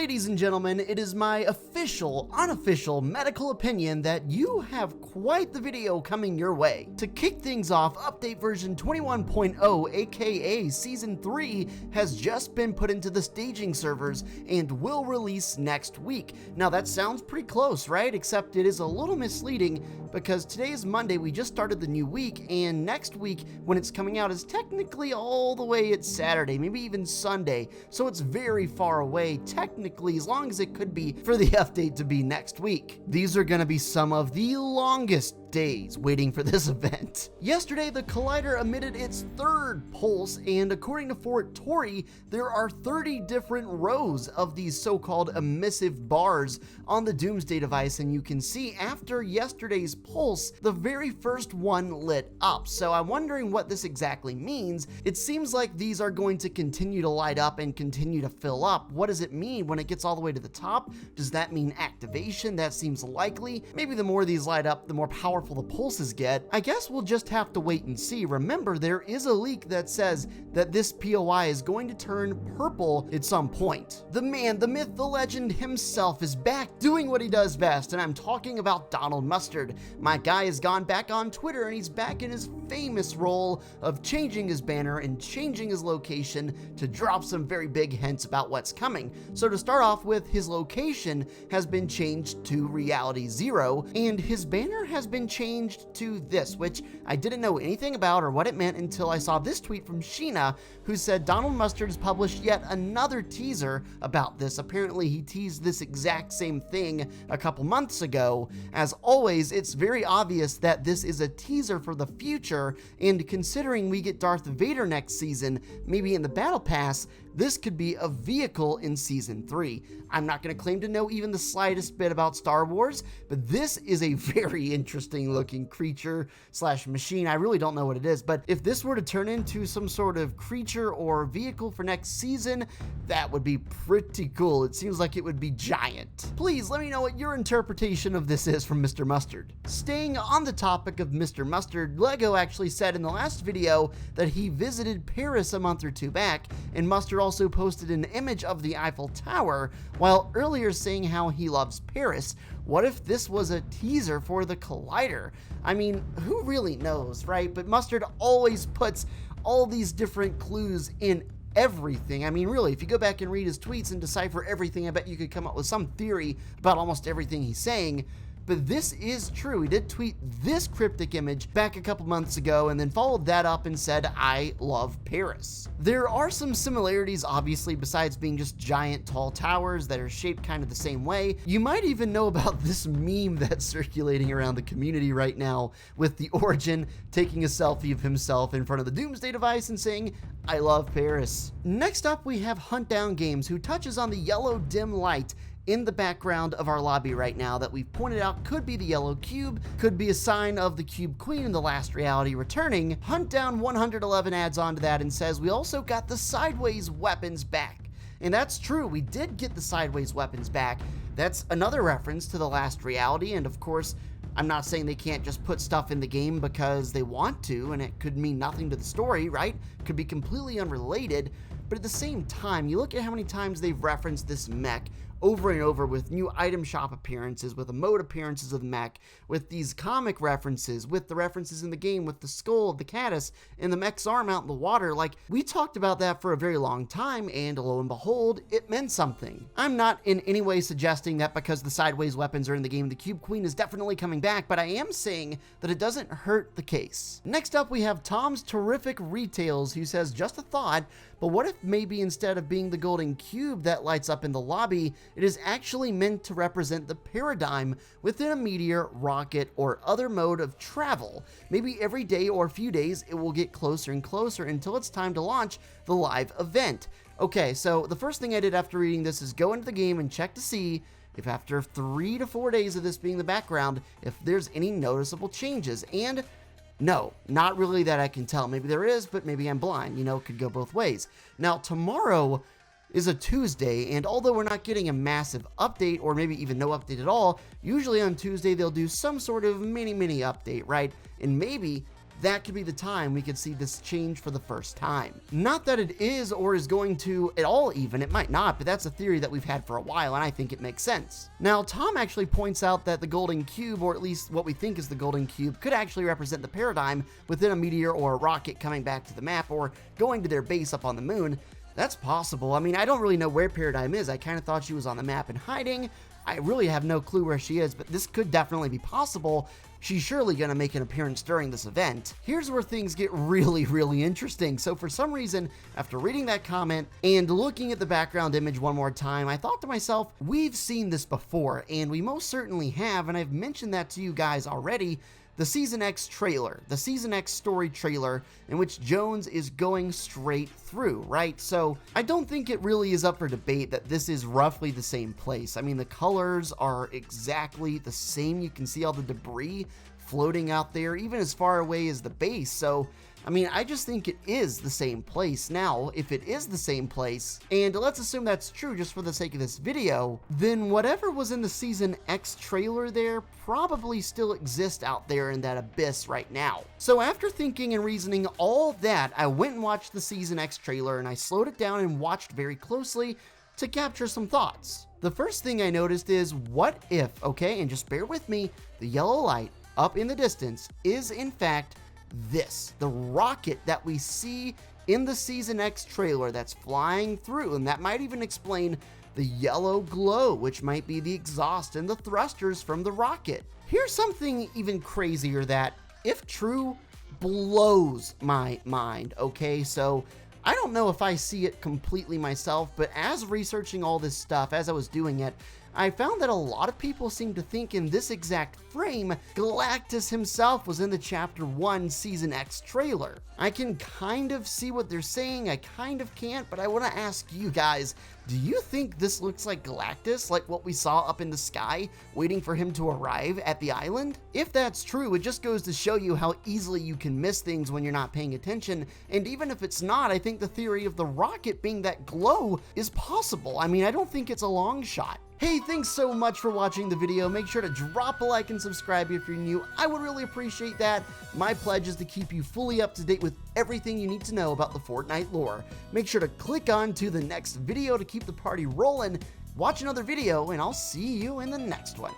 Ladies and gentlemen, it is my official, unofficial medical opinion that you have quite the video coming your way. To kick things off, update version 21.0, aka Season 3, has just been put into the staging servers and will release next week. Now that sounds pretty close, right? Except it is a little misleading because today is Monday, we just started the new week, and next week when it's coming out is technically all the way at Saturday, maybe even Sunday, so it's very far away, technically, as long as it could be for the update to be next week. These are gonna be some of the longest days waiting for this event. Yesterday, the Collider emitted its third pulse, and according to Fortnite, there are 30 different rows of these so-called emissive bars on the Doomsday device, and you can see after yesterday's pulse, the very first one lit up. So I'm wondering what this exactly means. It seems like these are going to continue to light up and continue to fill up. What does it mean when it gets all the way to the top? Does that mean activation? That seems likely. Maybe the more these light up, the more powerful the pulses get. I guess we'll just have to wait and see. Remember, there is a leak that says that this POI is going to turn purple at some point. The man, the myth, the legend himself is back doing what he does best, and I'm talking about Donald Mustard. My guy has gone back on Twitter, and he's back in his famous role of changing his banner and changing his location to drop some very big hints about what's coming. So to start off with, his location has been changed to Reality Zero, and his banner has been changed to this, which I didn't know anything about or what it meant until I saw this tweet from Sheena, who said Donald Mustard has published yet another teaser about this. Apparently he teased this exact same thing a couple months ago. As always, it's very obvious that this is a teaser for the future, and considering we get Darth Vader next season, maybe in the Battle Pass, this could be a vehicle in Season 3. I'm not going to claim to know even the slightest bit about Star Wars, but this is a very interesting looking creature slash machine. I really don't know what it is, but if this were to turn into some sort of creature or vehicle for next season, that would be pretty cool. It seems like it would be giant. Please let me know what your interpretation of this is from Mr. Mustard. Staying on the topic of Mr. Mustard, Lego actually said in the last video that he visited Paris a month or two back, and Mustard also posted an image of the Eiffel Tower, while earlier saying how he loves Paris. What if this was a teaser for the Collider? I mean, who really knows, right? But Mustard always puts all these different clues in everything. I mean, really, if you go back and read his tweets and decipher everything, I bet you could come up with some theory about almost everything he's saying. But this is true. He did tweet this cryptic image back a couple months ago and then followed that up and said, "I love Paris." There are some similarities, obviously, besides being just giant tall towers that are shaped kind of the same way. You might even know about this meme that's circulating around the community right now with the Origin taking a selfie of himself in front of the Doomsday device and saying, "I love Paris." Next up, we have Hunt Down Games, who touches on the yellow dim light in the background of our lobby right now that we've pointed out could be the yellow cube, could be a sign of the Cube Queen in the last reality returning. Hunt Down 111 adds on to that and says we also got the sideways weapons back. And that's true, we did get the sideways weapons back. That's another reference to the last reality, and of course, I'm not saying they can't just put stuff in the game because they want to, and it could mean nothing to the story, right? Could be completely unrelated, but at the same time, you look at how many times they've referenced this mech over and over with new item shop appearances, with emote appearances of the mech, with these comic references, with the references in the game, with the skull of the caddis and the mech's arm out in the water. Like, we talked about that for a very long time, and lo and behold, it meant something. I'm not in any way suggesting that because the sideways weapons are in the game, the Cube Queen is definitely coming back, but I am saying that it doesn't hurt the case. Next up, we have Tom's Terrific Retails, who says, just a thought, but what if maybe instead of being the golden cube that lights up in the lobby, it is actually meant to represent the paradigm within a meteor, rocket, or other mode of travel. Maybe every day or few days it will get closer and closer until it's time to launch the live event. Okay, so the first thing I did after reading this is go into the game and check to see if after 3 to 4 days of this being the background, if there's any noticeable changes. And no, not really that I can tell. Maybe there is, but maybe I'm blind. You know, it could go both ways. Now, tomorrow is a Tuesday, and although we're not getting a massive update, or maybe even no update at all, usually on Tuesday they'll do some sort of mini update, right? And maybe that could be the time we could see this change for the first time. Not that it is or is going to at all even, it might not, but that's a theory that we've had for a while, and I think it makes sense. Now, Tom actually points out that the golden cube, or at least what we think is the golden cube, could actually represent the paradigm within a meteor or a rocket coming back to the map or going to their base up on the moon. That's possible. I mean, I don't really know where Paradigm is. I kind of thought she was on the map and hiding. I really have no clue where she is, but this could definitely be possible. She's surely going to make an appearance during this event. Here's where things get really interesting. So for some reason, after reading that comment and looking at the background image one more time, I thought to myself, we've seen this before, and we most certainly have, and I've mentioned that to you guys already. The Season X trailer, the Season X story trailer, in which Jones is going straight through, right? So I don't think it really is up for debate that this is roughly the same place. I mean, the colors are exactly the same. You can see all the debris floating out there, even as far away as the base. So I mean, I just think it is the same place. Now, if it is the same place, and let's assume that's true just for the sake of this video, then whatever was in the Season X trailer there probably still exists out there in that abyss right now. So after thinking and reasoning all that, I went and watched the Season X trailer, and I slowed it down and watched very closely to capture some thoughts. The first thing I noticed is, what if, okay, and just bear with me, the yellow light up in the distance is in fact the rocket that we see in the Season X trailer that's flying through, and that might even explain the yellow glow, which might be the exhaust and the thrusters from the rocket. Here's something even crazier that, if true, blows my mind, okay? So I don't know if I see it completely myself, but as researching all this stuff, as I was doing it, I found that a lot of people seem to think in this exact frame, Galactus himself was in the Chapter 1 Season X trailer. I can kind of see what they're saying, I kind of can't, but I want to ask you guys, do you think this looks like Galactus, like what we saw up in the sky, waiting for him to arrive at the island? If that's true, it just goes to show you how easily you can miss things when you're not paying attention, and even if it's not, I think the theory of the rocket being that glow is possible. I mean, I don't think it's a long shot. Hey, thanks so much for watching the video. Make sure to drop a like and subscribe if you're new. I would really appreciate that. My pledge is to keep you fully up to date with everything you need to know about the Fortnite lore. Make sure to click on to the next video to keep the party rolling. Watch another video, and I'll see you in the next one.